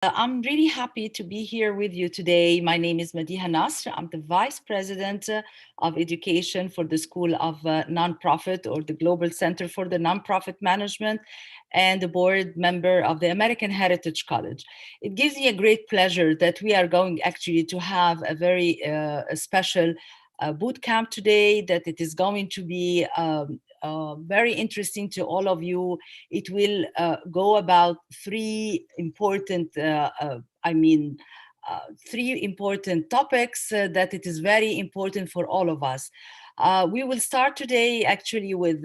I'm really happy to be here with you today. My name is Madiha Nasr. I'm the Vice President of Education for the School of Nonprofit, or the Global Center for the Nonprofit Management, and the board member of the American Heritage College. It gives me a great pleasure that we are going actually to have a very special boot camp today, that it is going to be very interesting to all of you. It will go about three important, three important topics that it is very important for all of us. We will start today actually with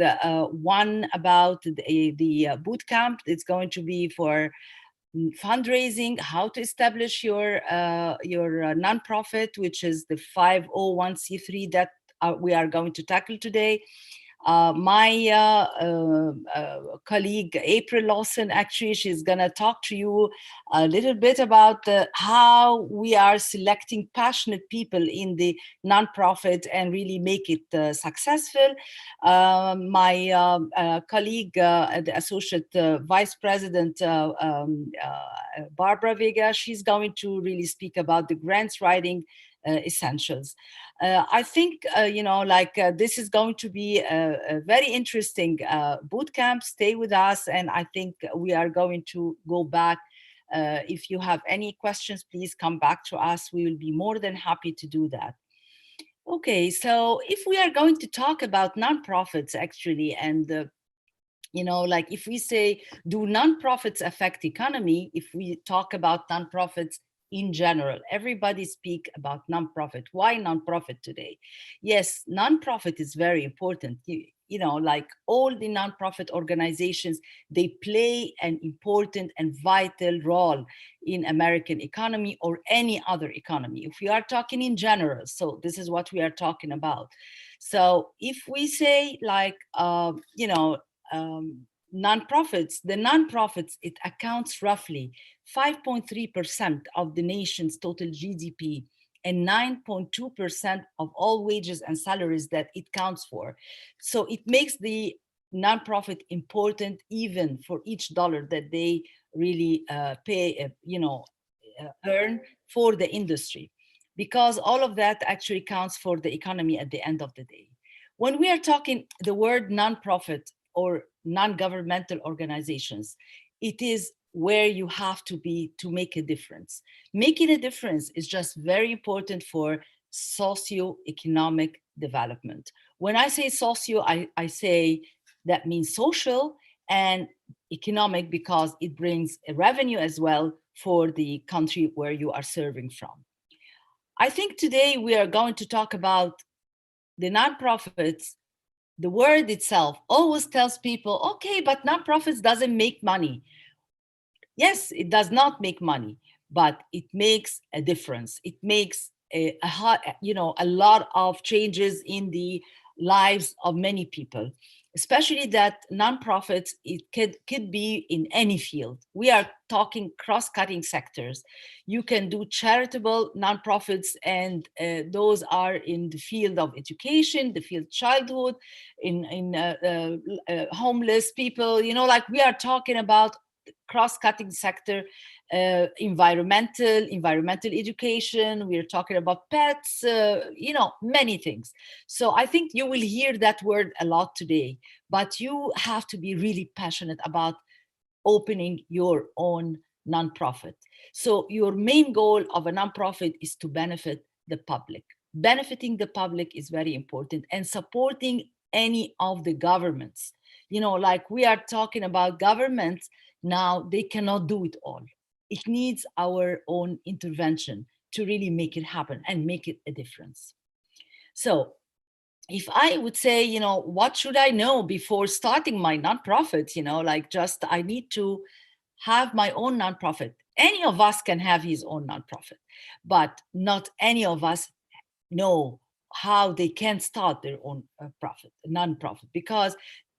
one about the boot camp. It's going to be for fundraising, how to establish your nonprofit, which is the 501c3 that we are going to tackle today. My colleague April Lawson, actually, she's going to talk to you a little bit about how we are selecting passionate people in the nonprofit and really make it successful. My colleague, the Associate Vice President, Barbara Vega, she's going to really speak about the grants writing essentials. I think, this is going to be a very interesting boot camp. Stay with us, and I think we are going to go back. If you have any questions, please come back to us. We will be more than happy to do that. Okay, so if we are going to talk about nonprofits, actually, and if we say, do nonprofits affect economy? If we talk about nonprofits in general, everybody speak about nonprofit. Why nonprofit today? Yes, nonprofit is very important. Like all the nonprofit organizations, they play an important and vital role in American economy or any other economy. If we are talking in general, so this is what we are talking about. So if we say nonprofits, the nonprofits, it accounts roughly 5.3% of the nation's total GDP and 9.2% of all wages and salaries that it counts for. So it makes the nonprofit important even for each dollar that they really earn for the industry, because all of that actually counts for the economy at the end of the day. When we are talking the word nonprofit or non-governmental organizations, it is where you have to be to make a difference. Making a difference is just very important for socio-economic development. When I say socio, I say that means social and economic, because it brings a revenue as well for the country where you are serving from. I think today we are going to talk about the nonprofits. The word itself always tells people, okay, but nonprofits doesn't make money. Yes, it does not make money, but it makes a difference. It makes a lot of changes in the lives of many people, especially that nonprofits, it could be in any field. We are talking cross-cutting sectors. You can do charitable nonprofits, and those are in the field of education, the field of childhood, in homeless people. Like we are talking about cross-cutting sector, environmental education. We're talking about pets, many things. So I think you will hear that word a lot today, but you have to be really passionate about opening your own nonprofit. So your main goal of a nonprofit is to benefit the public. Benefiting the public is very important, and supporting any of the governments. Like we are talking about governments now, they cannot do it all. It needs our own intervention to really make it happen and make it a difference. So if I would say, what should I know before starting my nonprofit? Just I need to have my own nonprofit. Any of us can have his own nonprofit, but not any of us know how they can start their own nonprofit, because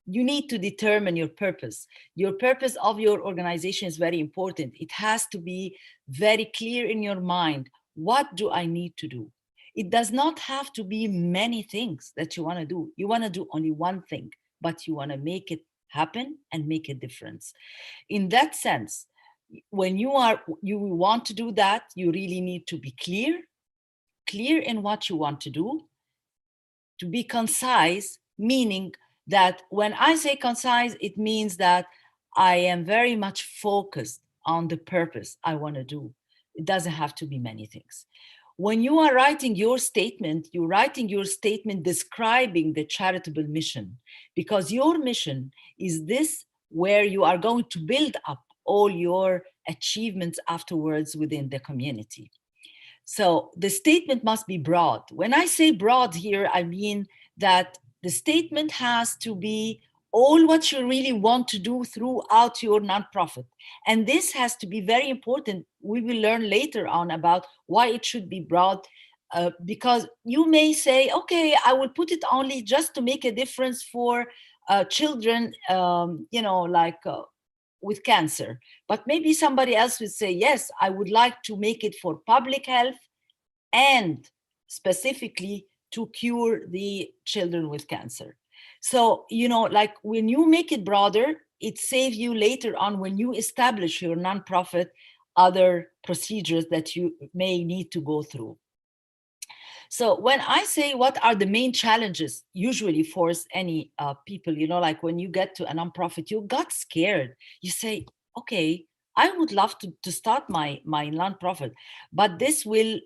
you need to determine your purpose. Your purpose of your organization is very important. It has to be very clear in your mind. What do I need to do? It does not have to be many things that you want to do. You want to do only one thing, but you want to make it happen and make a difference. In that sense, When you want to do that, you really need to be clear in what you want to do, to be concise, meaning that when I say concise, it means that I am very much focused on the purpose I want to do. It doesn't have to be many things. When you are writing your statement, you're writing your statement describing the charitable mission, because your mission is this where you are going to build up all your achievements afterwards within the community. So the statement must be broad. When I say broad here, I mean that the statement has to be all what you really want to do throughout your nonprofit. And this has to be very important. We will learn later on about why it should be broad, because you may say, okay, I will put it only just to make a difference for children, with cancer. But maybe somebody else would say, yes, I would like to make it for public health and specifically to cure the children with cancer. So, like when you make it broader, it saves you later on when you establish your nonprofit, other procedures that you may need to go through. So when I say what are the main challenges usually force any people, like when you get to a nonprofit, you got scared. You say, okay, I would love to start my nonprofit, but this will,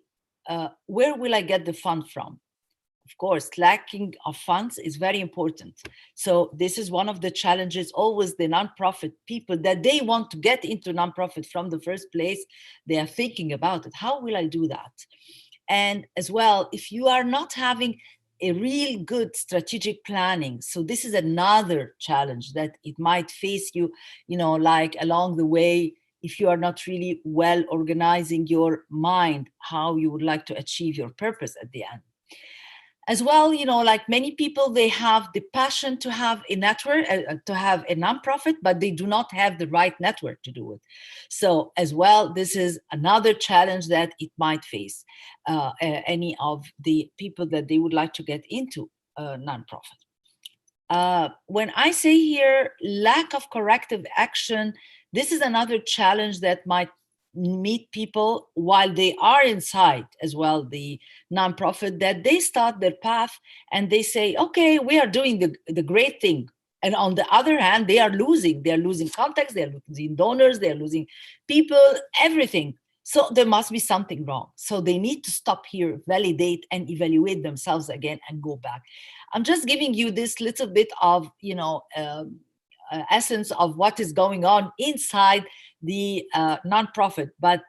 where will I get the fund from? Of course, lacking of funds is very important. So this is one of the challenges, always the nonprofit people that they want to get into nonprofit from the first place. They are thinking about it. How will I do that? And as well, if you are not having a real good strategic planning, so this is another challenge that it might face you, like along the way, if you are not really well organizing your mind, how you would like to achieve your purpose at the end. As well, like many people, they have the passion to have a network, to have a nonprofit, but they do not have the right network to do it. So as well, this is another challenge that it might face any of the people that they would like to get into a nonprofit. When I say here lack of corrective action, this is another challenge that might meet people while they are inside as well the nonprofit, that they start their path and they say, okay, we are doing the great thing, and on the other hand they're losing contacts, they're losing donors, they're losing people, everything. So there must be something wrong. So they need to stop here, validate and evaluate themselves again and go back. I'm just giving you this little bit of essence of what is going on inside the nonprofit. But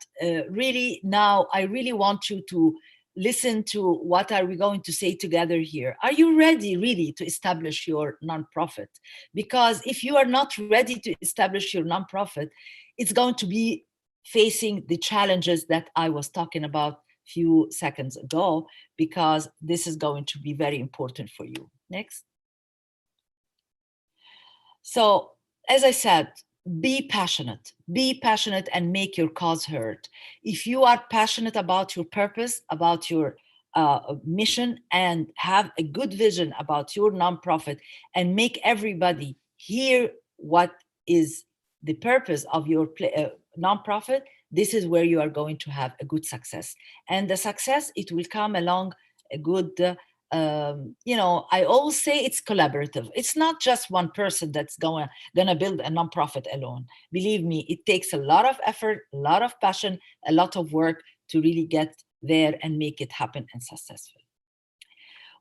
really now I really want you to listen to what are we going to say together here. Are you ready really to establish your nonprofit? Because if you are not ready to establish your nonprofit, it's going to be facing the challenges that I was talking about a few seconds ago, because this is going to be very important for you. Next. So, as I said, be passionate and make your cause heard. If you are passionate about your purpose, about your mission, and have a good vision about your nonprofit, and make everybody hear what is the purpose of your nonprofit, this is where you are going to have a good success. And the success, it will come along a good I always say it's collaborative. It's not just one person that's gonna build a nonprofit alone. Believe me, it takes a lot of effort, a lot of passion, a lot of work to really get there and make it happen and successful.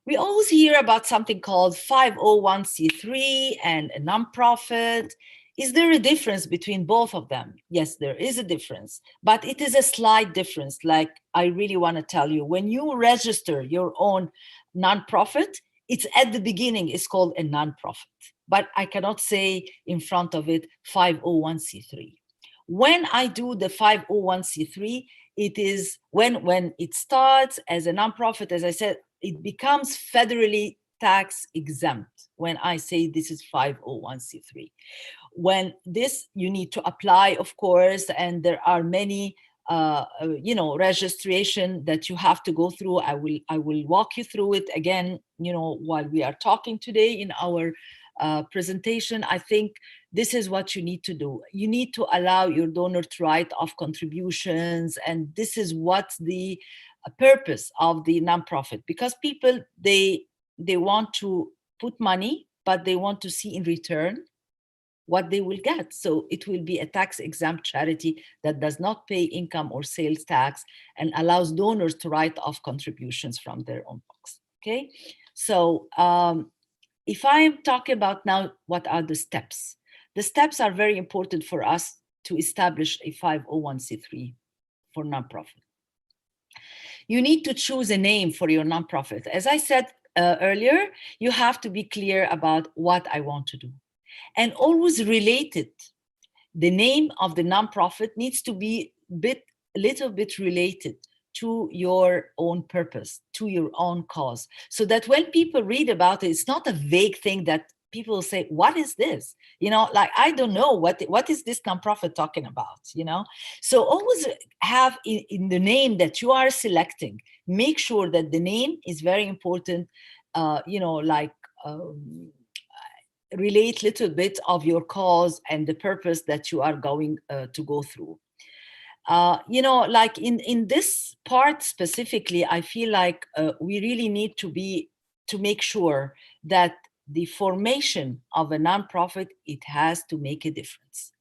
We always hear about something called 501c3 and a nonprofit. Is there a difference between both of them? Yes, there is a difference, but it is a slight difference. Like I really want to tell you, when you register your own nonprofit, it's at the beginning, it's called a nonprofit, but I cannot say in front of it 501c3. When I do the 501c3, it is when it starts as a nonprofit, as I said, it becomes federally tax exempt. When I say this is 501c3, when this, you need to apply, of course, and there are many registration that you have to go through. I will walk you through it again, while we are talking today in our presentation, I think this is what you need to do. You need to allow your donor to write off contributions, and this is what's the purpose of the nonprofit, because people, they want to put money, but they want to see in return what they will get. So it will be a tax exempt charity that does not pay income or sales tax and allows donors to write off contributions from their own box. Okay, so if I am talking about now, what are the steps? The steps are very important for us to establish a 501c3 for nonprofit. You need to choose a name for your nonprofit. As I said earlier, you have to be clear about what I want to do. And always related, the name of the nonprofit needs to be a little bit related to your own purpose, to your own cause, so that when people read about it, it's not a vague thing that people say, what is this? Like, I don't know, what is this nonprofit talking about? So always have in the name that you are selecting, make sure that the name is very important, relate little bit of your cause and the purpose that you are going to go through. Like in this part specifically, I feel like we really need to make sure that the formation of a nonprofit, it has to make a difference.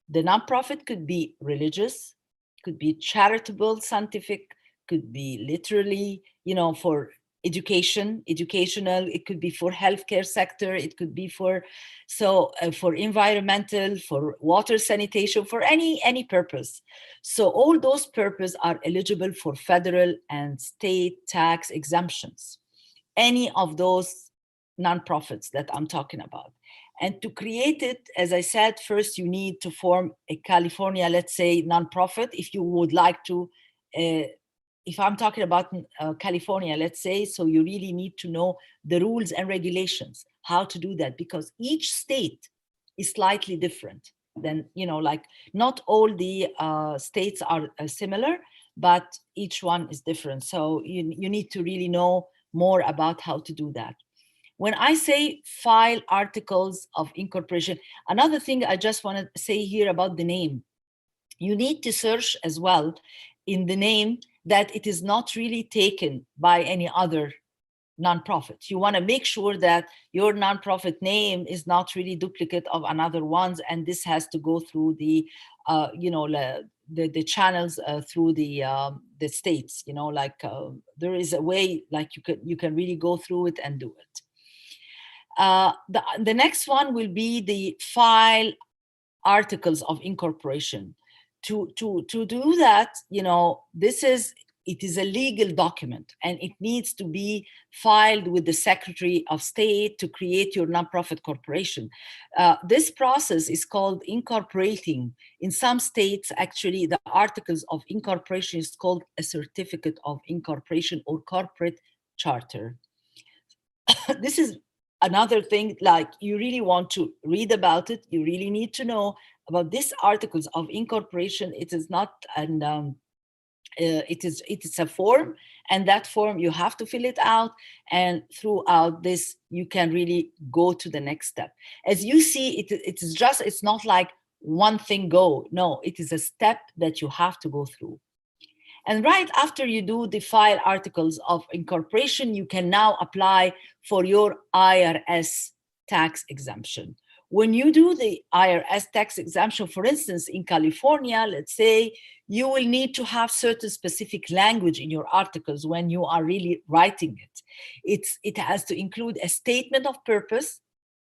The nonprofit could be religious, could be charitable, scientific, could be literally, for educational, it could be for healthcare sector, it could be for environmental, for water sanitation, for any purpose. So all those purposes are eligible for federal and state tax exemptions, any of those nonprofits that I'm talking about. And to create it, as I said, first you need to form a California, let's say, nonprofit. If you would like to, if I'm talking about California, let's say, so you really need to know the rules and regulations, how to do that, because each state is slightly different. Then, like not all the states are similar, but each one is different. So you need to really know more about how to do that. When I say file articles of incorporation, another thing I just want to say here about the name, you need to search as well in the name that it is not really taken by any other nonprofit. You want to make sure that your nonprofit name is not really duplicate of another ones, and this has to go through the the channels through the states. There is a way, like you can really go through it and do it. The next one will be the file articles of incorporation. To do that, it is a legal document, and it needs to be filed with the Secretary of State to create your nonprofit corporation. This process is called incorporating. In some states, actually, the articles of incorporation is called a certificate of incorporation or corporate charter. This is another thing, like you really want to read about it. You really need to know about these articles of incorporation. It is not an it is a form, and that form you have to fill it out, and throughout this you can really go to the next step. As you see, it's not like one thing go. No, it is a step that you have to go through. And right after you do the file articles of incorporation, you can now apply for your IRS tax exemption. When you do the IRS tax exemption, for instance, in California, let's say, you will need to have certain specific language in your articles when you are really writing it. It has to include a statement of purpose,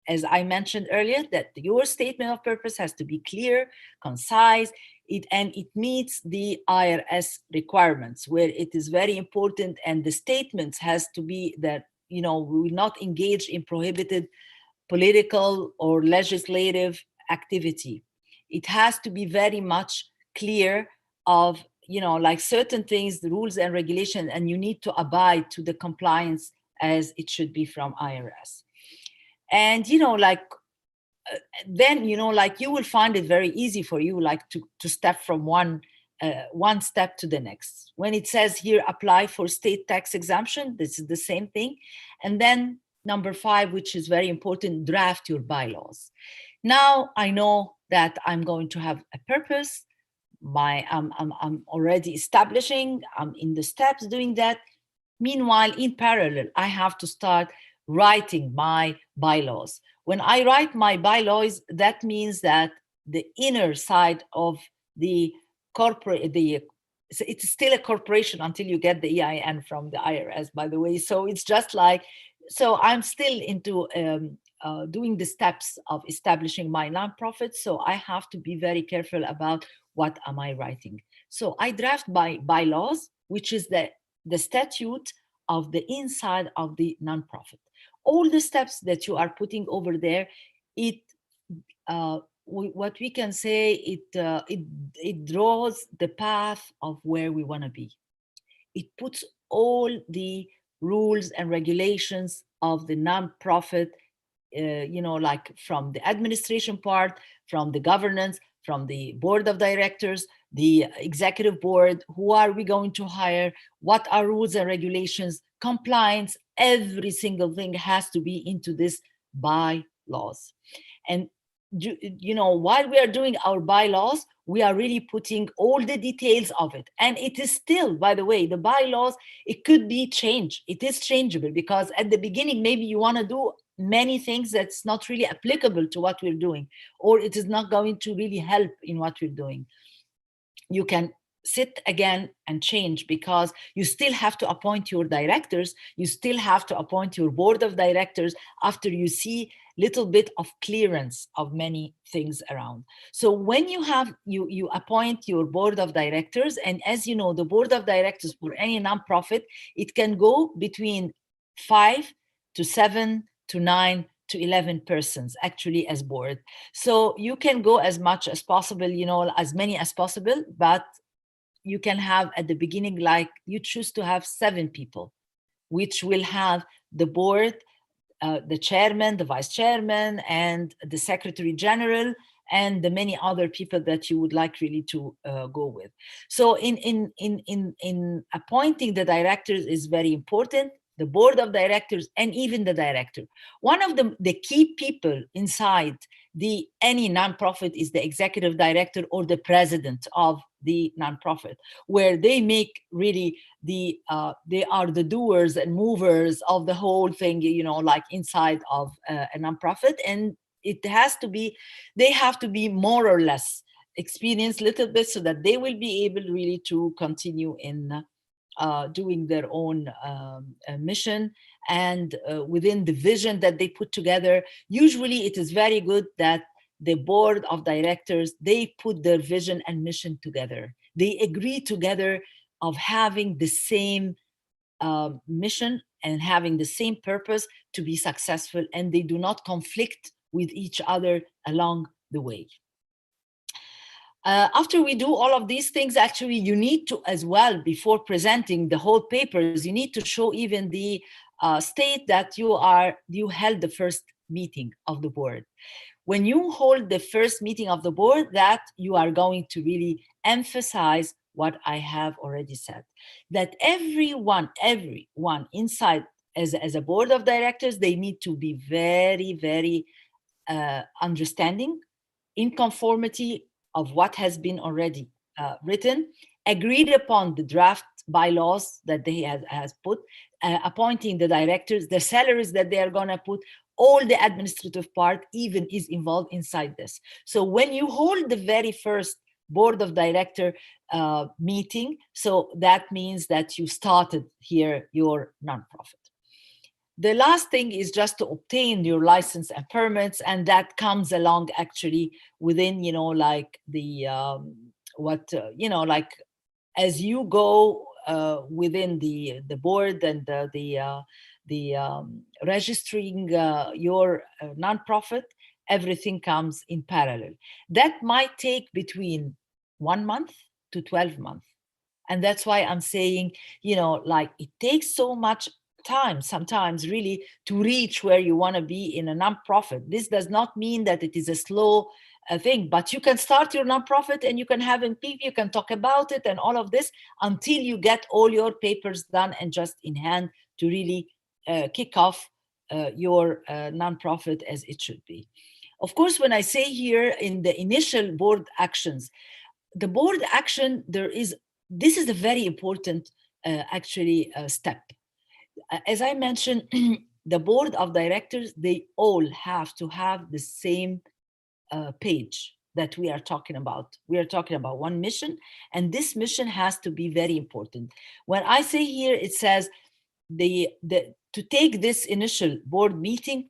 as I mentioned earlier, that your statement of purpose has to be clear, concise, and it meets the IRS requirements, where it is very important, and the statements has to be that, we will not engage in prohibited political or legislative activity. It has to be very much clear of, like certain things, the rules and regulations, and you need to abide to the compliance as it should be from IRS. And, then, like you will find it very easy for you, like to step from one step to the next. When it says here, apply for state tax exemption, this is the same thing. And then Number 5, which is very important, draft your bylaws. Now I know that I'm going to have a purpose. I'm already establishing, I'm in the steps doing that. Meanwhile, in parallel, I have to start writing my bylaws. When I write my bylaws, that means that the inner side of the corporate, it's still a corporation until you get the EIN from the IRS, by the way. So it's just like, so I'm still into doing the steps of establishing my nonprofit. So I have to be very careful about what am I writing. So I draft my bylaws, which is the statute of the inside of the nonprofit. All the steps that you are putting over there, it what we can say, it draws the path of where we want to be. It puts all the rules and regulations of the nonprofit, like from the administration part, from the governance, from the board of directors, the executive board, who are we going to hire, what are rules and regulations, compliance, every single thing has to be into this bylaws. And while we are doing our bylaws, we are really putting all the details of it. And it is still, by the way, the bylaws, it could be changed. It is changeable, because at the beginning, maybe you want to do many things that's not really applicable to what we're doing, or it is not going to really help in what we're doing. You can sit again and change, because you still have to appoint your directors, you still have to appoint your board of directors after you see little bit of clearance of many things around. So when you appoint your board of directors, and as you know, the board of directors for any nonprofit, it can go between 5 to 7 to 9 to 11 persons actually as board. So you can go as much as possible, as many as possible, but you can have at the beginning, like you choose to have 7 people, which will have the board, the chairman, the vice chairman, and the secretary general, and the many other people that you would like really to go with. So in appointing the directors is very important, the board of directors, and even the director. One of the key people inside any nonprofit is the executive director or the president of the nonprofit, where they make really they are the doers and movers of the whole thing, like inside of a nonprofit. And they have to be more or less experienced a little bit, so that they will be able really to continue in doing their own mission, and within the vision that they put together. Usually it is very good that the board of directors, they put their vision and mission together. They agree together of having the same mission and having the same purpose to be successful, and they do not conflict with each other along the way. After we do all of these things, actually, you need to, as well, before presenting the whole papers, you need to show even the state that you held the first meeting of the board. When you hold the first meeting of the board, that you are going to really emphasize what I have already said, that everyone inside as a board of directors, they need to be very, very understanding, in conformity of what has been already written, agreed upon the draft bylaws that they has put, appointing the directors, the salaries that they are going to put, all the administrative part even is involved inside this. So when you hold the very first board of director meeting, so that means that you started here your nonprofit. The last thing is just to obtain your license and permits, and that comes along actually within, like the like as you go within the board and the registering your nonprofit, everything comes in parallel. That might take between 1 month to 12 months, and that's why I'm saying, like it takes so much time sometimes really to reach where you want to be in a nonprofit. This does not mean that it is a slow thing, but you can start your nonprofit and you can have people, you can talk about it and all of this until you get all your papers done and just in hand to really kick off your nonprofit as it should be. Of course, when I say here in the initial board actions, the board action, this is a very important step. As I mentioned, the board of directors, they all have to have the same page that we are talking about. We are talking about one mission, and this mission has to be very important. When I say here, it says to take this initial board meeting,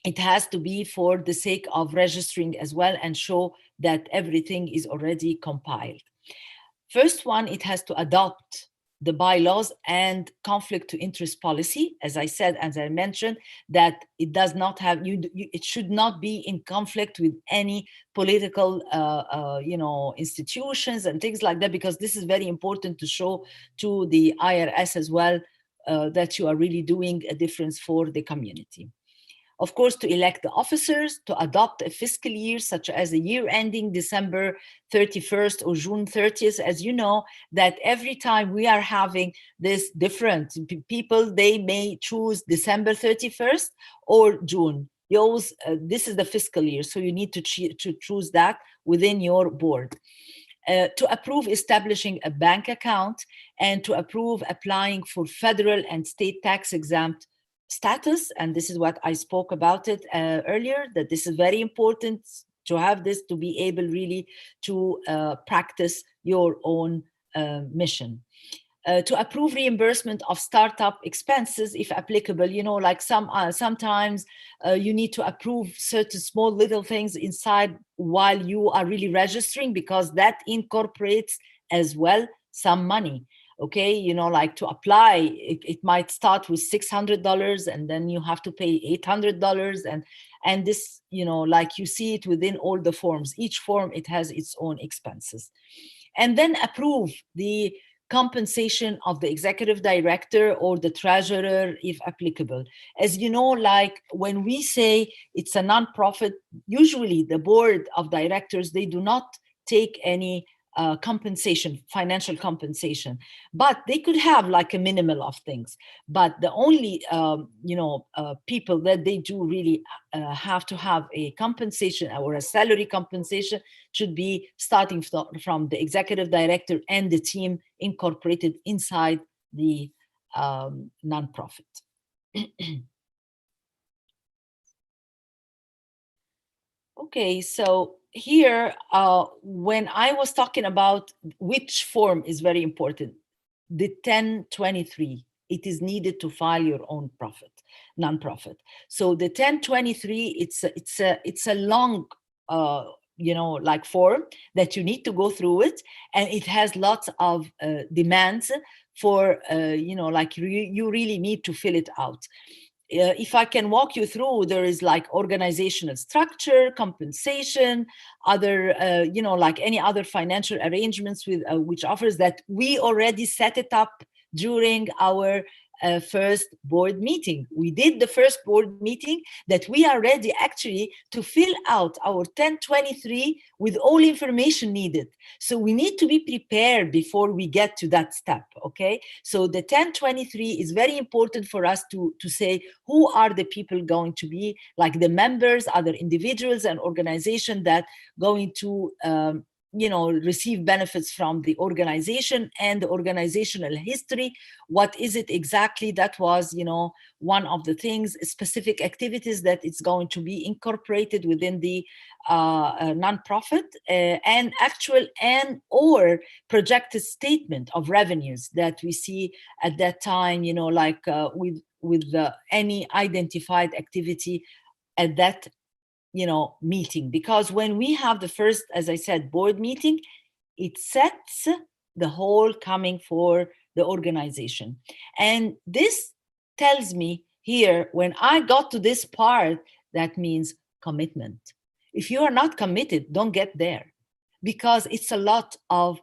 it has to be for the sake of registering as well and show that everything is already compiled. First one, it has to adopt the bylaws and conflict to interest policy. As I said, as I mentioned, that it does not have, it should not be in conflict with any political, institutions and things like that, because this is very important to show to the IRS as well that you are really doing a difference for the community. Of course, to elect the officers, to adopt a fiscal year, such as a year ending December 31st or June 30th. As you know, that every time we are having this different people, they may choose December 31st or June. You always, this is the fiscal year, so you need to choose that within your board. To approve establishing a bank account, and to approve applying for federal and state tax exempt status. And this is what I spoke about it earlier, that this is very important to have this, to be able really to practice your own mission. To approve reimbursement of startup expenses, if applicable. Like sometimes you need to approve certain small little things inside while you are really registering, because that incorporates as well some money. Okay, like to apply, it might start with $600 and then you have to pay $800, and this, like you see it within all the forms. Each form, it has its own expenses. And then approve the compensation of the executive director or the treasurer, if applicable. As you know, like when we say it's a nonprofit, usually the board of directors, they do not take any compensation, financial compensation, but they could have like a minimal of things. But the only, people that they do really have to have a compensation or a salary compensation should be starting from the executive director and the team incorporated inside the nonprofit. Okay, so here, when I was talking about which form is very important, the 1023, it is needed to file your own nonprofit. So the 1023, it's a long, like form that you need to go through it, and it has lots of demands for, like you really need to fill it out. If I can walk you through, there is like organizational structure, compensation, other, like any other financial arrangements with which offers that we already set it up during our first board meeting. We did the first board meeting that we are ready actually to fill out our 1023 with all information needed. So we need to be prepared before we get to that step, okay? So the 1023 is very important for us to say who are the people going to be, like the members, other individuals and organizations that going to receive benefits from the organization, and the organizational history. What is it exactly? That was, one of the things, specific activities that it's going to be incorporated within the nonprofit, and actual and or projected statement of revenues that we see at that time, like with any identified activity at that meeting. Because when we have the first, as I said, board meeting, it sets the whole coming for the organization. And this tells me here, when I got to this part, that means commitment. If you are not committed, don't get there, because it's a lot of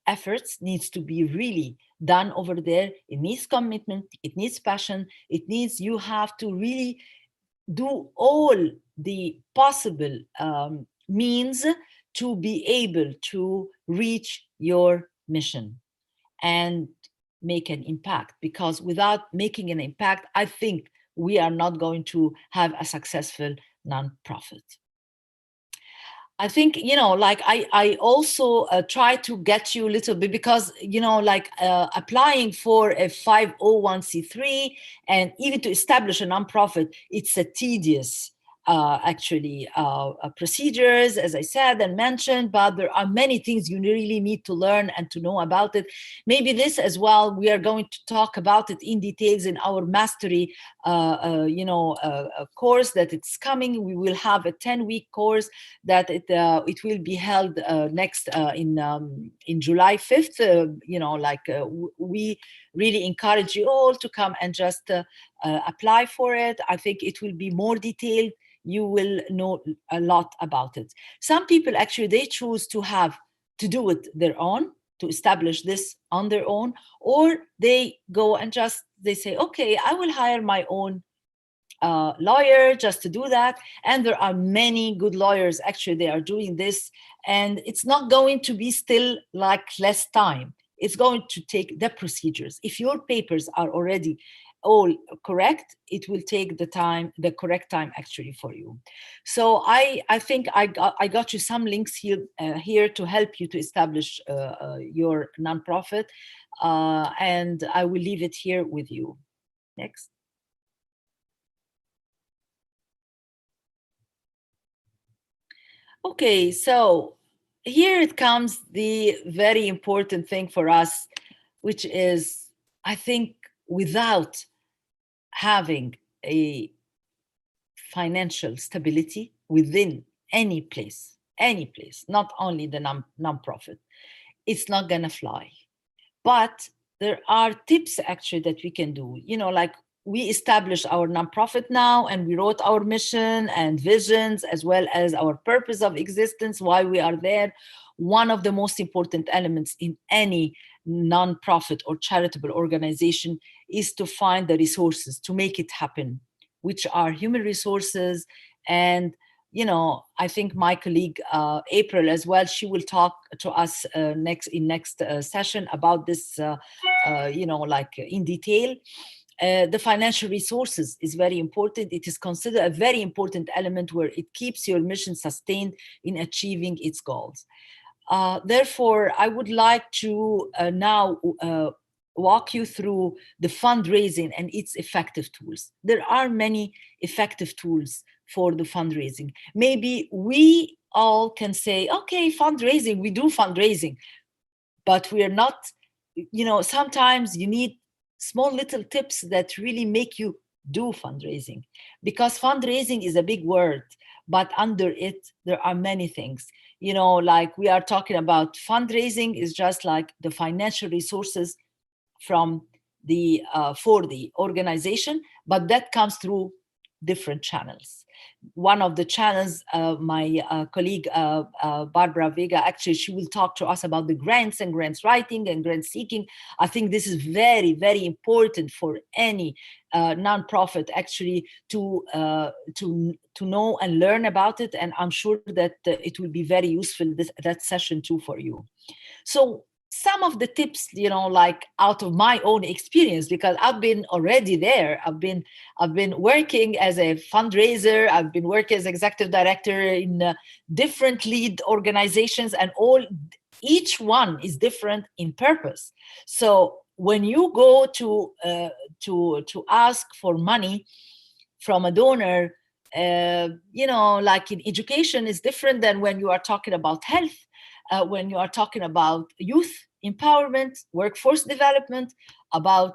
efforts needs to be really done over there. It needs commitment, it needs passion, it needs, you have to really do all the possible means to be able to reach your mission and make an impact. Because without making an impact, I think we are not going to have a successful nonprofit. I think, like I also try to get you a little bit, because, like applying for a 501c3 and even to establish a nonprofit, it's a tedious procedures, as I said and mentioned, but there are many things you really need to learn and to know about it. Maybe this as well, we are going to talk about it in details in our mastery course that it's coming. We will have a 10-week course that it will be held next in July 5th. We really encourage you all to come and just apply for it. I think it will be more detailed. You will know a lot about it. Some people actually, they choose to do it their own, to establish this on their own, or they go and they say, okay, I will hire my own lawyer just to do that. And there are many good lawyers, actually, they are doing this. And it's not going to be still like less time. It's going to take the procedures. If your papers are already all correct, it will take the correct time actually for you. So I think I got you some links here to help you to establish your nonprofit, and I will leave it here with you. Next. Okay, so here it comes, the very important thing for us, which is, I think, without having a financial stability within any place, not only the nonprofit, it's not gonna fly. But there are tips actually that we can do, like we established our nonprofit now, and we wrote our mission and visions, as well as our purpose of existence, why we are there. One of the most important elements in any nonprofit or charitable organization is to find the resources to make it happen, which are human resources. And I think my colleague April as well, she will talk to us next session about this, in detail. The financial resources is very important. It is considered a very important element where it keeps your mission sustained in achieving its goals. Therefore, I would like to now walk you through the fundraising and its effective tools. There are many effective tools for the fundraising. Maybe we all can say, okay, fundraising, we do fundraising, but we are not, sometimes you need small little tips that really make you do fundraising, because fundraising is a big word, but under it, there are many things. Like we are talking about fundraising is just like the financial resources from for the organization, but that comes through different channels. One of the channels, my colleague Barbara Vega, actually, she will talk to us about the grants and grants writing and grant seeking. I think this is very, very important for any nonprofit actually to know and learn about it. And I'm sure that it will be very useful, that session too, for you. So some of the tips, like out of my own experience, because I've been already there. I've been working as a fundraiser. I've been working as executive director in different lead organizations, and each one is different in purpose. So when you go to ask for money from a donor, like in education is different than when you are talking about health. When you are talking about youth empowerment, workforce development, about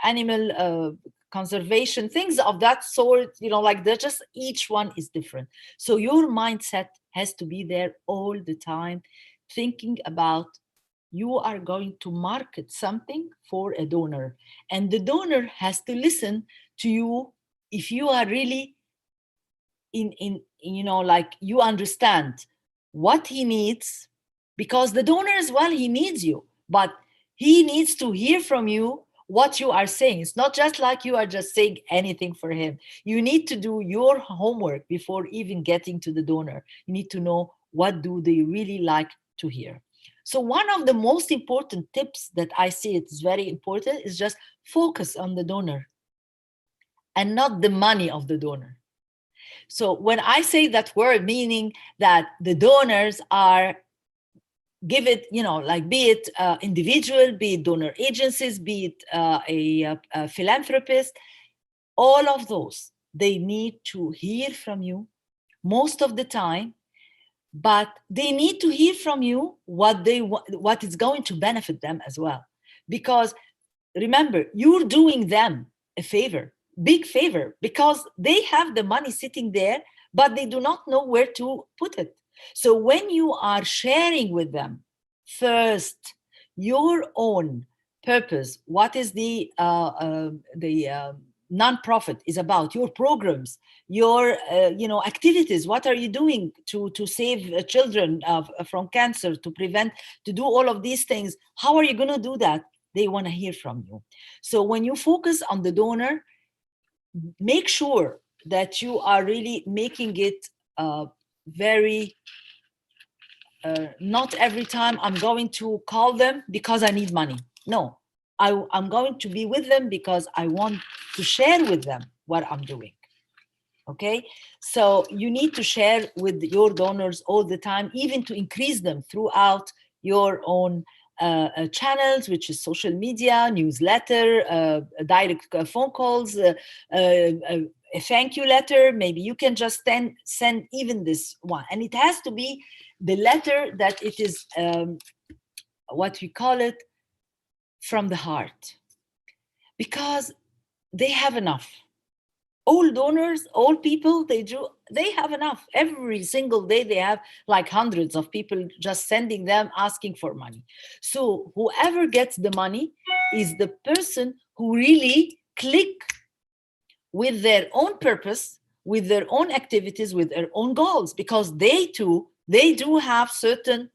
animal conservation, things of that sort, like they're just, each one is different. So your mindset has to be there all the time, thinking about you are going to market something for a donor, and the donor has to listen to you if you are really like you understand what he needs, because the donor as well, he needs you, but he needs to hear from you what you are saying. It's not just like you are just saying anything for him. You need to do your homework before even getting to the donor. You need to know what do they really like to hear. So one of the most important tips that I see, it's very important, is just focus on the donor. and not the money of the donor. So when I say that word, meaning that the donors are give it, like be it individual, be it donor agencies, be it a philanthropist, all of those, they need to hear from you most of the time, but they need to hear from you what is going to benefit them as well. Because remember, you're doing them a favor, big favor, because they have the money sitting there, but they do not know where to put it. So when you are sharing with them first your own purpose, what is the nonprofit is about, your programs, your activities, what are you doing to save children from cancer, to prevent, to do all of these things, how are you going to do that? They want to hear from you. So when you focus on the donor, make sure that you are really making it very not every time I'm going to call them because I need money. No, I'm going to be with them because I want to share with them what I'm doing. Okay, so you need to share with your donors all the time, even to increase them throughout your own channels, which is social media, newsletter, direct phone calls, a thank you letter. Maybe you can just send even this one, and it has to be the letter that it is what we call it, from the heart, because they have enough. All donors, all people, they have enough. Every single day they have like hundreds of people just sending them asking for money. So whoever gets the money is the person who really click with their own purpose, with their own activities, with their own goals, because they do have certain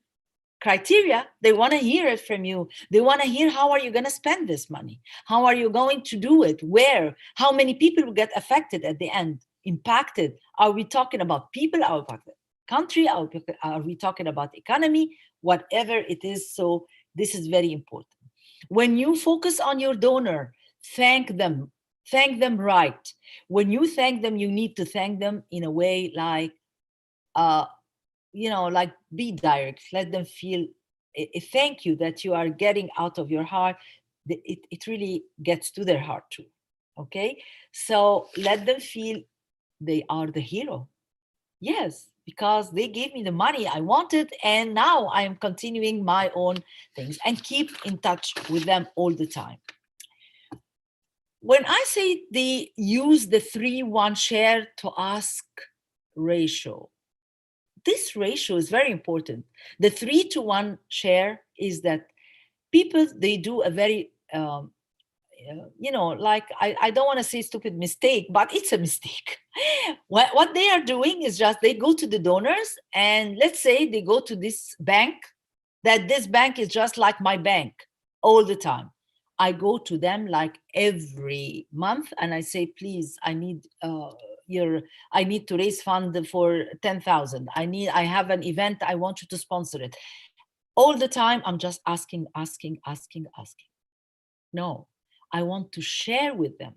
criteria. They want to hear it from you. They want to hear, how are you going to spend this money? How are you going to do it? Where? How many people will get affected at the end, impacted? Are we talking about people? Are we talking about country? Are we talking about economy? Whatever it is. So this is very important. When you focus on your donor, thank them right. When you thank them, you need to thank them in a way like like be direct. Let them feel a thank you that you are getting out of your heart. It really gets to their heart too. Okay, so let them feel they are the hero. Yes, because they gave me the money I wanted, and now I am continuing my own things, and keep in touch with them all the time. When I say they use the 3-1 share to ask ratio, this ratio is very important. The 3-to-1 share is that people, they do a very, like, I don't want to say stupid mistake, but it's a mistake. What they are doing is just, they go to the donors, and let's say they go to this bank, that this bank is just like my bank all the time. I go to them like every month and I say, please, I need to raise fund for 10,000. I have an event, I want you to sponsor it. All the time, I'm just asking. No, I want to share with them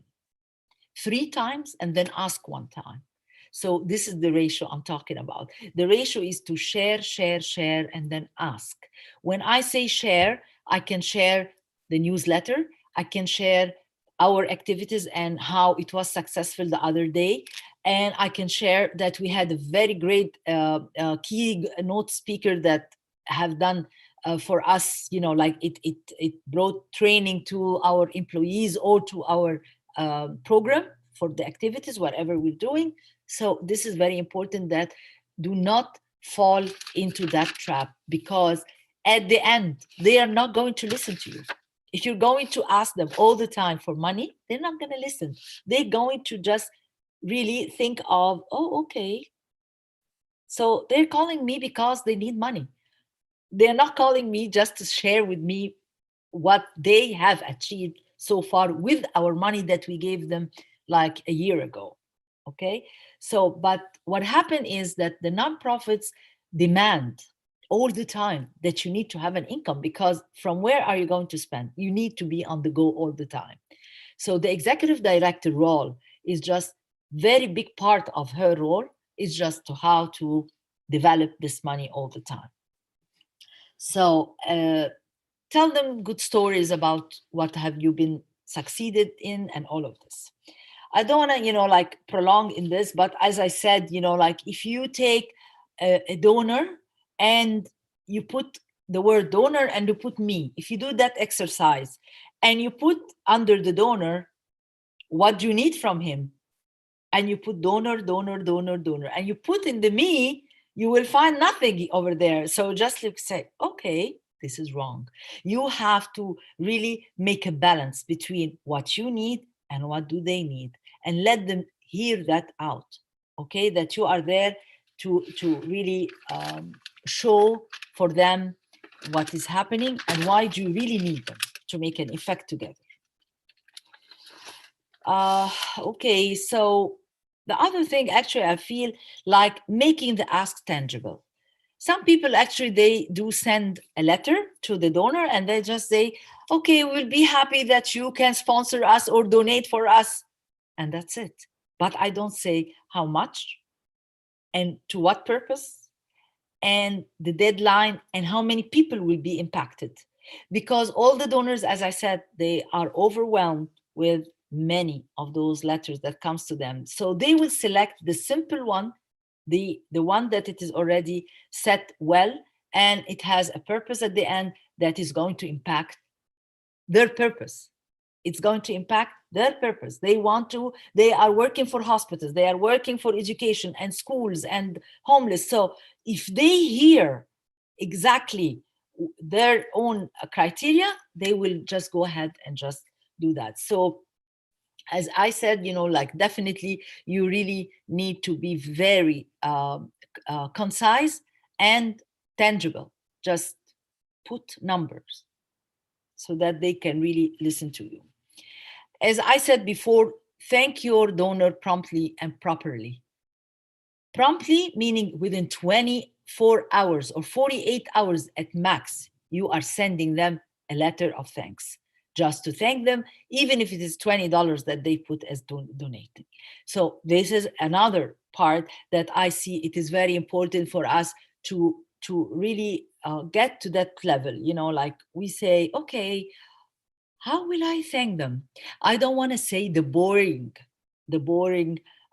3 times and then ask 1 time. So this is the ratio I'm talking about. The ratio is to share, and then ask. When I say share, I can share the newsletter. I can share our activities and how it was successful the other day. And I can share that we had a very great keynote speaker that have done for us, like it brought training to our employees or to our program for the activities, whatever we're doing. So this is very important, that do not fall into that trap, because at the end, they are not going to listen to you. If you're going to ask them all the time for money, they're not going to listen. They're going to just really think of, oh, okay, so they're calling me because they need money. They're not calling me just to share with me what they have achieved so far with our money that we gave them like a year ago. Okay, so but what happened is that the nonprofits demand all the time that you need to have an income, because from where are you going to spend? You need to be on the go all the time. So the executive director role is just very big part of her role is just to how to develop this money all the time. So tell them good stories about what have you been succeeded in and all of this. I don't want to, like prolong in this, but as I said, like if you take a donor and you put the word donor and you put me, if you do that exercise and you put under the donor, what do you need from him? And you put donor, donor, donor, donor, and you put in the me, you will find nothing over there. So just like say, okay, this is wrong. You have to really make a balance between what you need and what do they need, and let them hear that out. Okay, that you are there to really show for them what is happening and why do you really need them to make an effect together. Okay, so the other thing, actually, I feel like making the ask tangible. Some people actually, they do send a letter to the donor and they just say, okay, we'll be happy that you can sponsor us or donate for us. And that's it. But I don't say how much and to what purpose and the deadline and how many people will be impacted. Because all the donors, as I said, they are overwhelmed with many of those letters that comes to them. So they will select the simple one, the one that it is already set well, and it has a purpose at the end that is going to impact their purpose. It's going to impact their purpose. They are working for hospitals, they are working for education and schools and homeless. So if they hear exactly their own criteria, they will just go ahead and just do that. So as I said, like definitely you really need to be very concise and tangible. Just put numbers so that they can really listen to you. As I said before, thank your donor promptly and properly. Promptly meaning within 24 hours or 48 hours at max, you are sending them a letter of thanks, just to thank them, even if it is $20 that they put as donating. So this is another part that I see it is very important for us to really get to that level. Like we say, okay, how will I thank them? I don't want to say the boring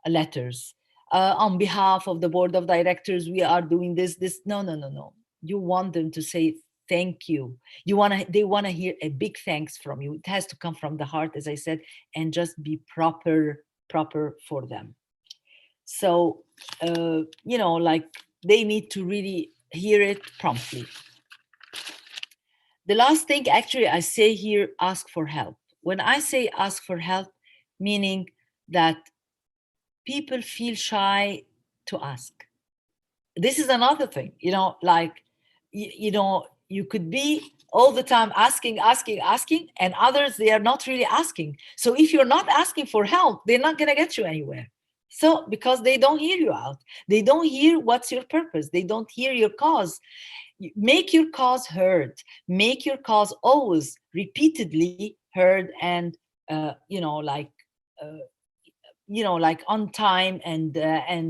letters. On behalf of the board of directors, we are doing this. No, no, no, no. You want them to say thank you. They want to hear a big thanks from you. It has to come from the heart, as I said, and just be proper for them. So, like they need to really hear it promptly. The last thing, actually, I say here, ask for help. When I say ask for help, meaning that people feel shy to ask. This is another thing, like, you could be all the time asking, and others, they are not really asking. So if you're not asking for help, they're not going to get you anywhere. So because they don't hear you out, they don't hear what's your purpose, they don't hear your cause. Make your cause heard, make your cause always repeatedly heard, and like on time, and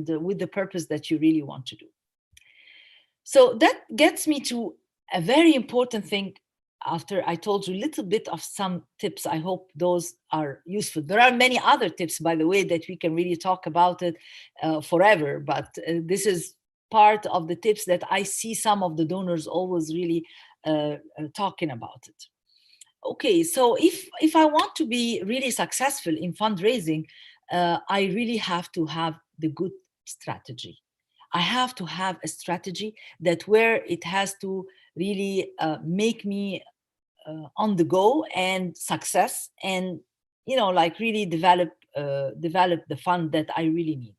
with the purpose that you really want to do. So that gets me to a very important thing. After I told you a little bit of some tips, I hope those are useful. There are many other tips, by the way, that we can really talk about it forever, but this is part of the tips that I see some of the donors always really talking about it. Okay, so if I want to be really successful in fundraising, I really have to have the good strategy. I have to have a strategy that where it has to really make me on the go and success, and like really develop the fund that I really need.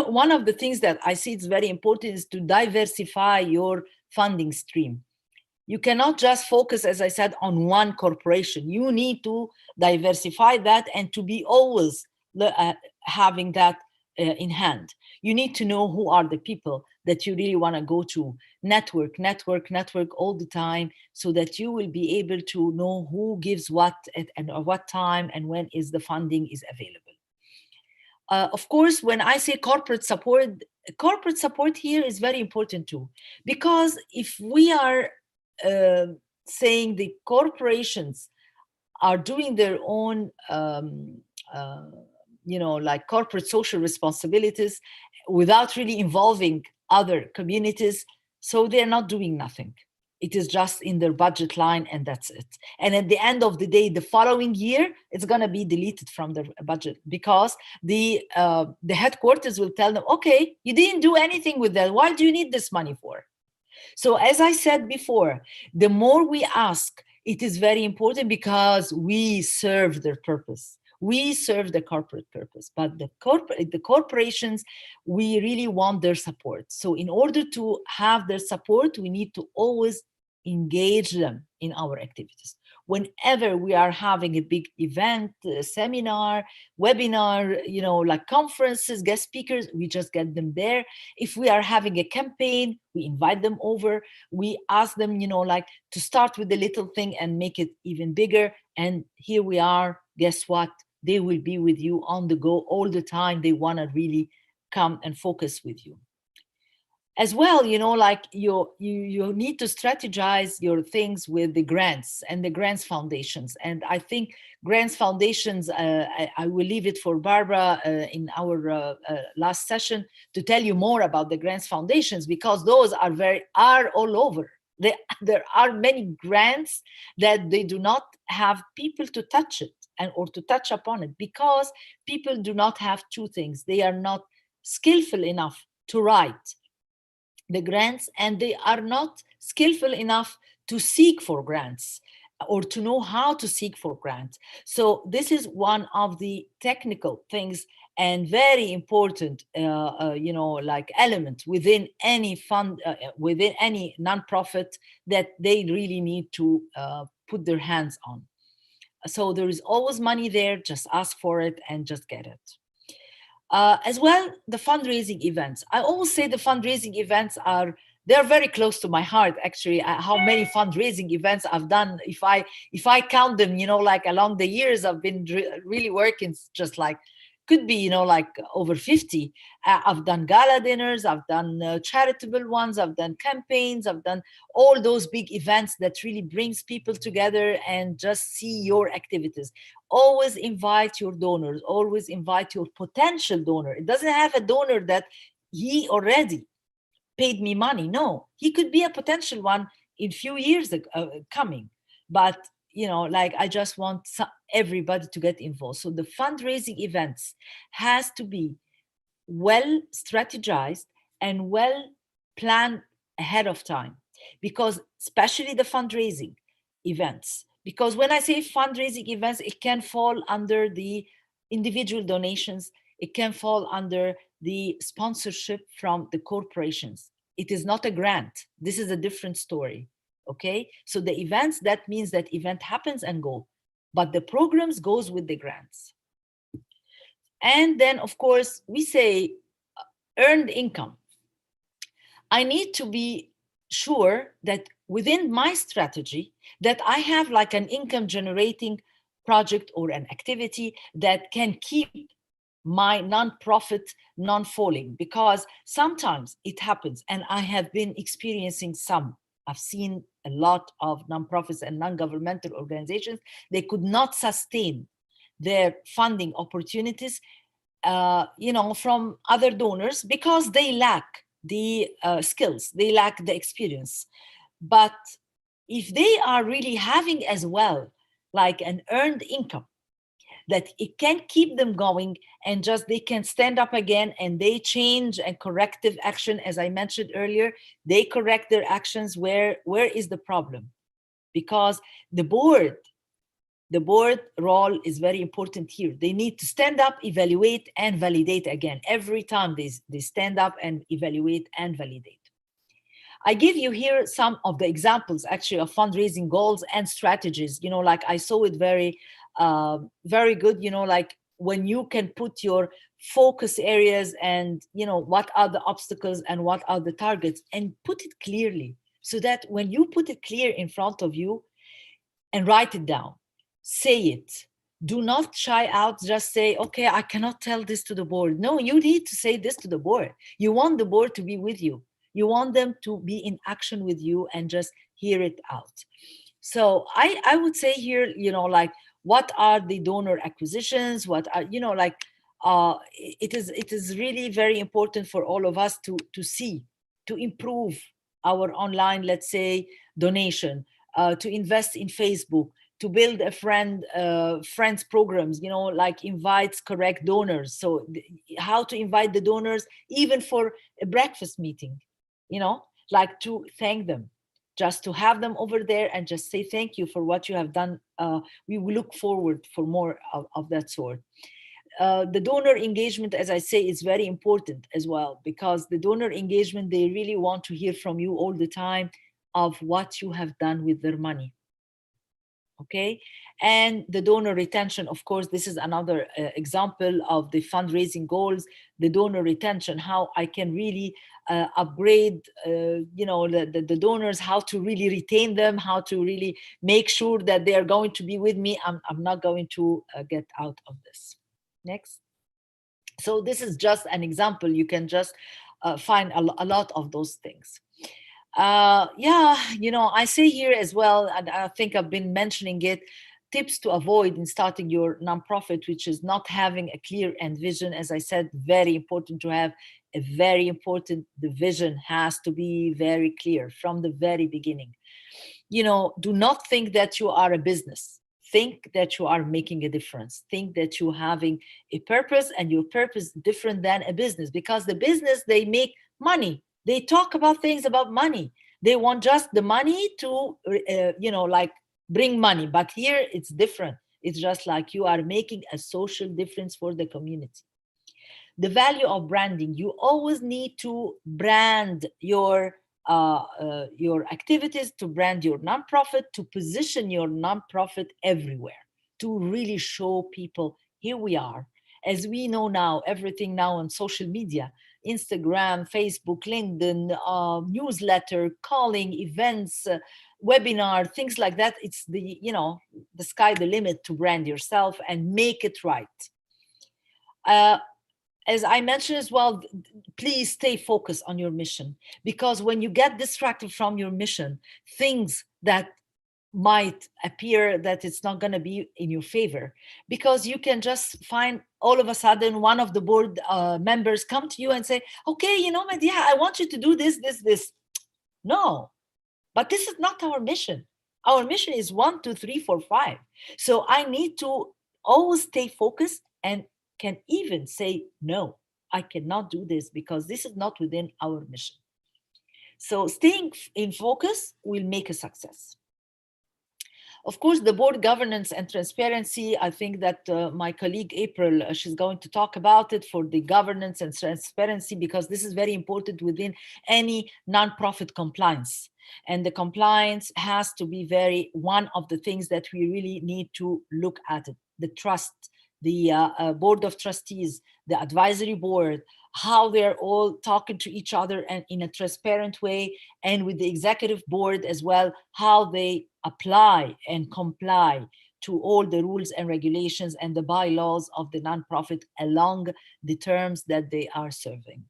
One of the things that I see is very important is to diversify your funding stream. You cannot just focus, as I said, on one corporation. You need to diversify that and to be always having that in hand. You need to know who are the people that you really want to go to. Network all the time, so that you will be able to know who gives what at what time and when is the funding is available. Of course, when I say corporate support here is very important too, because if we are uh, saying the corporations are doing their own, uh, like corporate social responsibilities without really involving other communities, so they're not doing nothing. It is just in their budget line and that's it. And at the end of the day, the following year, it's going to be deleted from their budget, because the headquarters will tell them, okay, you didn't do anything with that. Why do you need this money for? So as I said before, the more we ask, it is very important, because we serve their purpose. We serve the corporate purpose, but the corporations, we really want their support. So in order to have their support, we need to always engage them in our activities. Whenever we are having a big event, a seminar, webinar, like conferences, guest speakers, we just get them there. If we are having a campaign, we invite them over. We ask them, like to start with a little thing and make it even bigger. And here we are. Guess what? They will be with you on the go all the time. They want to really come and focus with you. As well, like you need to strategize your things with the grants and the grants foundations. And I think grants foundations, I will leave it for Barbara in our last session to tell you more about the grants foundations, because those are all over. There are many grants that they do not have people to touch it or to touch upon it, because people do not have two things. They are not skillful enough to write the grants, and they are not skillful enough to seek for grants or to know how to seek for grants. So this is one of the technical things and very important, like element within any fund, within any nonprofit, that they really need to put their hands on. So there is always money there. Just ask for it and just get it. As well, the fundraising events. I always say the fundraising events they're very close to my heart. Actually, how many fundraising events I've done, if I count them, like along the years, I've been really working, just like could be, like over 50. I've done gala dinners, I've done charitable ones, I've done campaigns, I've done all those big events that really brings people together and just see your activities. Always invite your donors, always invite your potential donor. It doesn't have a donor that he already paid me money. No, he could be a potential one in few years coming. But like I just want everybody to get involved. So the fundraising events has to be well strategized and well planned ahead of time, because especially the fundraising events, because when I say fundraising events, it can fall under the individual donations, it can fall under the sponsorship from the corporations. It is not a grant. This is a different story. Okay, so the events, that means that event happens and go, but the programs goes with the grants. And then of course we say earned income. I need to be sure that within my strategy that I have like an income generating project or an activity that can keep my nonprofit non-falling, because sometimes it happens, and I have been experiencing some. I've seen a lot of nonprofits and non-governmental organizations, they could not sustain their funding opportunities from other donors, because they lack the skills, they lack the experience. But if they are really having as well like an earned income, that it can keep them going, and just they can stand up again and they change and corrective action, as I mentioned earlier, they correct their actions. Where is the problem? Because the board role is very important here. They need to stand up, evaluate, and validate again. Every time they stand up and evaluate and validate. I give you here some of the examples actually of fundraising goals and strategies. Like I saw it very, very good, like when you can put your focus areas and, what are the obstacles and what are the targets, and put it clearly, so that when you put it clear in front of you and write it down, say it, Do not shy out, just say, okay, I cannot tell this to the board. No, you need to say this to the board. You want the board to be with you. You want them to be in action with you and just hear it out. So I would say here, like, what are the donor acquisitions? What are, like, it is really very important for all of us to see, to improve our online, let's say, donation, to invest in Facebook, to build a friends programs, like invites correct donors. So how to invite the donors even for a breakfast meeting, like to thank them, just to have them over there and just say thank you for what you have done. We will look forward for more of that sort. The donor engagement, as I say, is very important as well, because the donor engagement, they really want to hear from you all the time of what you have done with their money. Okay. And the donor retention, of course, this is another example of the fundraising goals. The donor retention, how I can really upgrade the donors, how to really retain them, how to really make sure that they are going to be with me. I'm not going to get out of this. Next. So this is just an example. You can just find a lot of those things. Yeah, I say here as well, and I think I've been mentioning it, tips to avoid in starting your nonprofit, which is not having a clear end vision. As I said, very important to have a very important, the vision has to be very clear from the very beginning. Do not think that you are a business. Think that you are making a difference. Think that you're having a purpose, and your purpose different than a business, because the business, they make money. They talk about things about money. They want just the money to, like bring money. But here it's different. It's just like you are making a social difference for the community. The value of branding, you always need to brand your activities, to brand your nonprofit, to position your nonprofit everywhere, to really show people, here we are. As we know now, everything now on social media, Instagram, Facebook, LinkedIn, newsletter, calling, events, webinar, things like that. It's the sky the limit to brand yourself and make it right. As I mentioned as well, please stay focused on your mission, because when you get distracted from your mission, things that might appear that it's not going to be in your favor, because you can just find all of a sudden one of the board members come to you and say, okay, Medea, I want you to do this. No, but this is not our mission. Our mission is 1, 2, 3, 4, 5. So I need to always stay focused and can even say, no, I cannot do this because this is not within our mission. So staying in focus will make a success. Of course, the board governance and transparency, I think that my colleague April, she's going to talk about it for the governance and transparency, because this is very important within any nonprofit compliance. And the compliance has to be one of the things that we really need to look at it. The trust, the board of trustees, the advisory board, how they're all talking to each other and in a transparent way, and with the executive board as well, how they apply and comply to all the rules and regulations and the bylaws of the nonprofit along the terms that they are serving.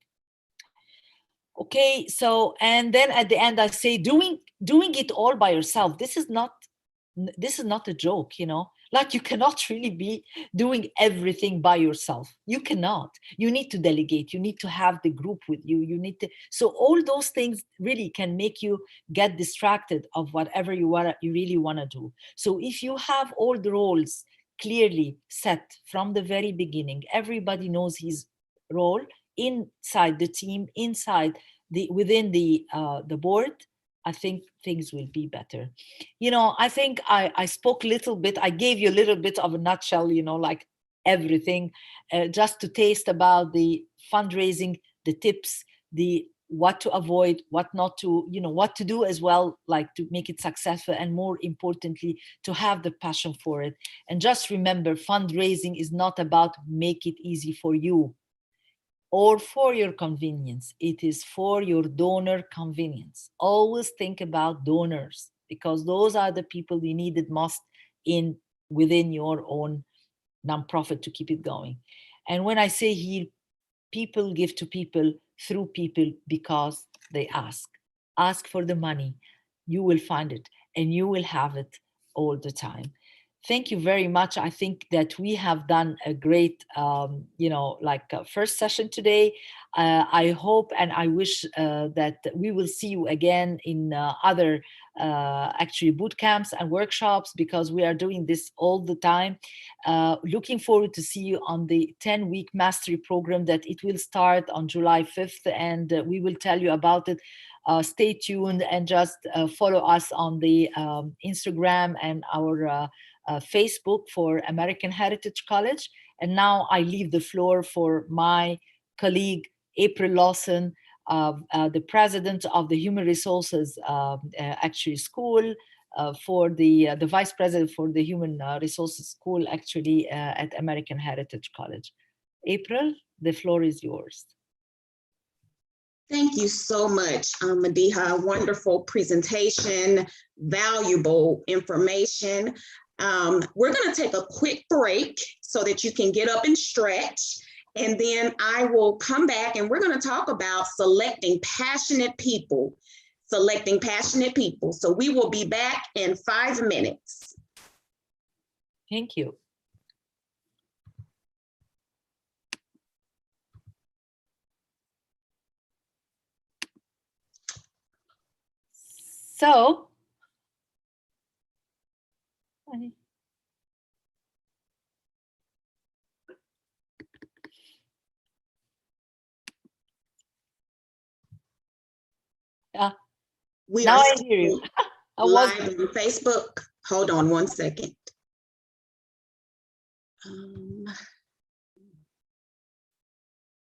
Okay, so, and then at the end I say, doing it all by yourself, this is not a joke, like you cannot really be doing everything by yourself. You cannot. You need to delegate. You need to have the group with you. You need to. So all those things really can make you get distracted of whatever you really want to do. So if you have all the roles clearly set from the very beginning, everybody knows his role inside the team, within the board, I think things will be better. I think I spoke a little bit, I gave you a little bit of a nutshell, like everything, just to taste about the fundraising, the tips, the what to avoid, what not to, what to do as well, like to make it successful, and more importantly, to have the passion for it. And just remember, fundraising is not about make it easy for you or for your convenience. It is for your donor convenience. Always think about donors, because those are the people you need it most within your own nonprofit to keep it going. And when I say heal, people give to people through people because they ask. Ask for the money. You will find it and you will have it all the time. Thank you very much. I think that we have done a great, first session today. I hope and I wish that we will see you again in other actually boot camps and workshops, because we are doing this all the time. Looking forward to see you on the 10-week mastery program that it will start on July 5th, and we will tell you about it. Stay tuned and just follow us on the Instagram and our Facebook for American Heritage College. And now I leave the floor for my colleague, April Lawson, the president of the Human Resources actually school, for the vice president for the Human Resources School actually at American Heritage College. April, the floor is yours. Thank you so much, Madiha. Wonderful presentation, valuable information. We're going to take a quick break so that you can get up and stretch. And then I will come back and we're going to talk about selecting passionate people. Selecting passionate people. So we will be back in 5 minutes. Thank you. So, we now are I hear you. live on Facebook. Hold on one second.